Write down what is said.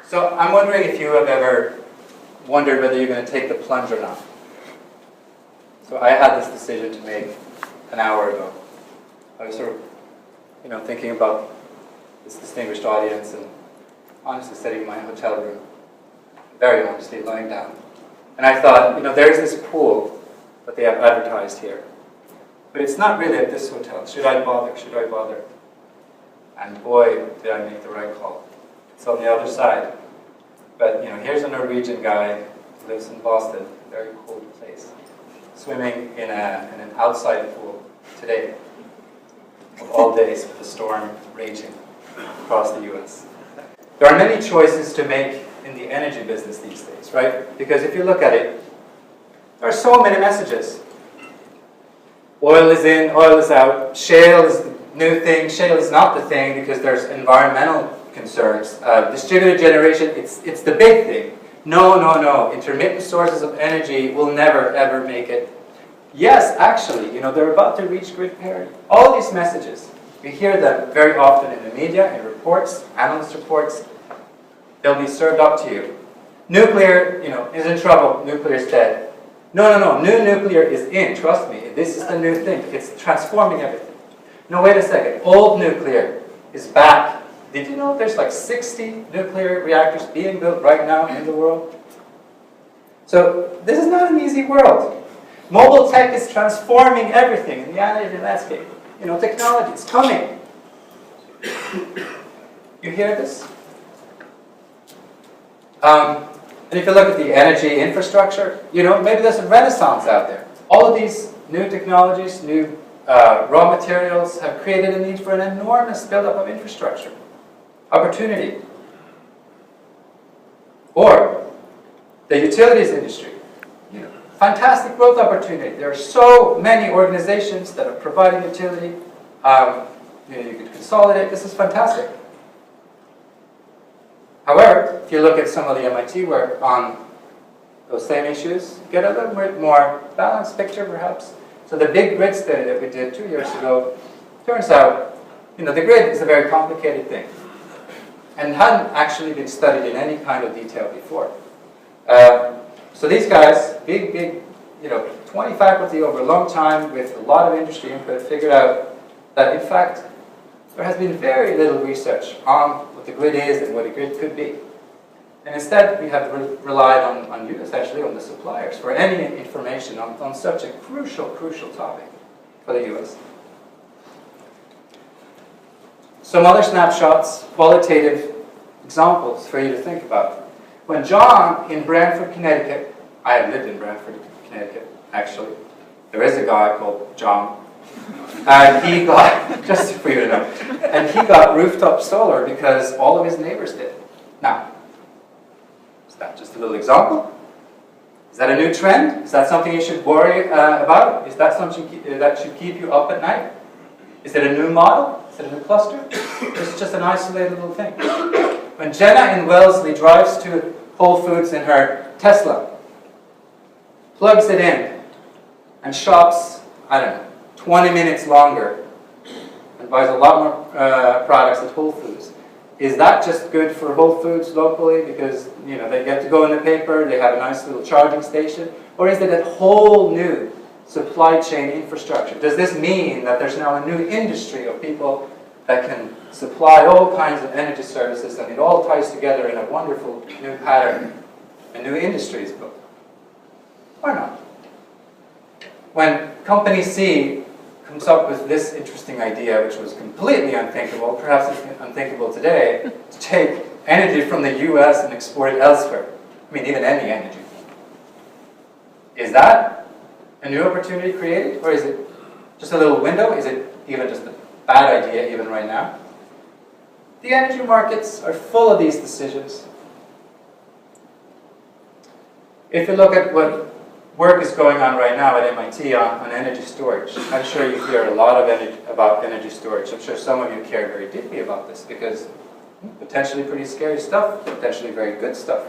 So I'm wondering if you have ever wondered whether you're going to take the plunge or not. So I had this decision to make an hour ago. I was sort of, thinking about this distinguished audience and honestly sitting in my hotel room, very honestly lying down. And I thought, there's this pool that they have advertised here. But it's not really at this hotel. Should I bother? Should I bother? And boy, did I make the right call. It's on the other side. But, here's a Norwegian guy who lives in Boston, a very cold place, swimming in an outside pool today, of all days with a storm raging across the US. There are many choices to make in the energy business these days, right? Because if you look at it, there are so many messages. Oil is in, oil is out. Shale is the new thing. Shale is not the thing because there's environmental concerns. Distributed generation, it's the big thing. No. Intermittent sources of energy will never, ever make it. Yes, actually, they're about to reach grid parity. All these messages, we hear them very often in the media, in reports, analyst reports. They'll be served up to you. Nuclear, is in trouble. Nuclear is dead. No. New nuclear is in. Trust me. This is the new thing. It's transforming everything. No, wait a second. Old nuclear is back. Did you know there's like 60 nuclear reactors being built right now in the world? So this is not an easy world. Mobile tech is transforming everything in the energy landscape. Technology is coming. You hear this? And if you look at the energy infrastructure, maybe there's a renaissance out there. All of these new technologies, new raw materials have created a need for an enormous buildup of infrastructure. Opportunity. Or the utilities industry. Fantastic growth opportunity. There are so many organizations that are providing utility. You could consolidate. This is fantastic. However, if you look at some of the MIT work on those same issues, you get a little bit more balanced picture, perhaps. So the big grid study that we did 2 years ago, turns out, the grid is a very complicated thing, and hadn't actually been studied in any kind of detail before. So these guys, big, 20 faculty over a long time with a lot of industry input, figured out that in fact there has been very little research on what the grid is and what a grid could be. And instead we have relied on you, essentially, on the suppliers for any information on such a crucial topic for the US. Some other snapshots, qualitative examples for you to think about. When John in Branford, Connecticut, I have lived in Branford, Connecticut, actually. There is a guy called John. And he got, just for you to know, and he got rooftop solar because all of his neighbors did. Now, is that just a little example? Is that a new trend? Is that something you should worry about? Is that something that should keep you up at night? Is it a new model? Is it a new cluster? It's just an isolated little thing. When Jenna in Wellesley drives to Whole Foods in her Tesla, plugs it in, and shops, 20 minutes longer, and buys a lot more products at Whole Foods, is that just good for Whole Foods locally because they get to go in the paper, they have a nice little charging station, or is it a whole new supply chain infrastructure? Does this mean that there's now a new industry of people that can supply all kinds of energy services, and it all ties together in a wonderful new pattern, a new industry is built? Or not? When Company C comes up with this interesting idea, which was completely unthinkable, perhaps it's unthinkable today, to take energy from the US and export it elsewhere. Even any energy. Is that a new opportunity created? Or is it just a little window? Is it even just a bad idea even right now? The energy markets are full of these decisions. If you look at what work is going on right now at MIT on energy storage, I'm sure you hear a lot about energy storage. I'm sure some of you care very deeply about this because potentially pretty scary stuff, potentially very good stuff.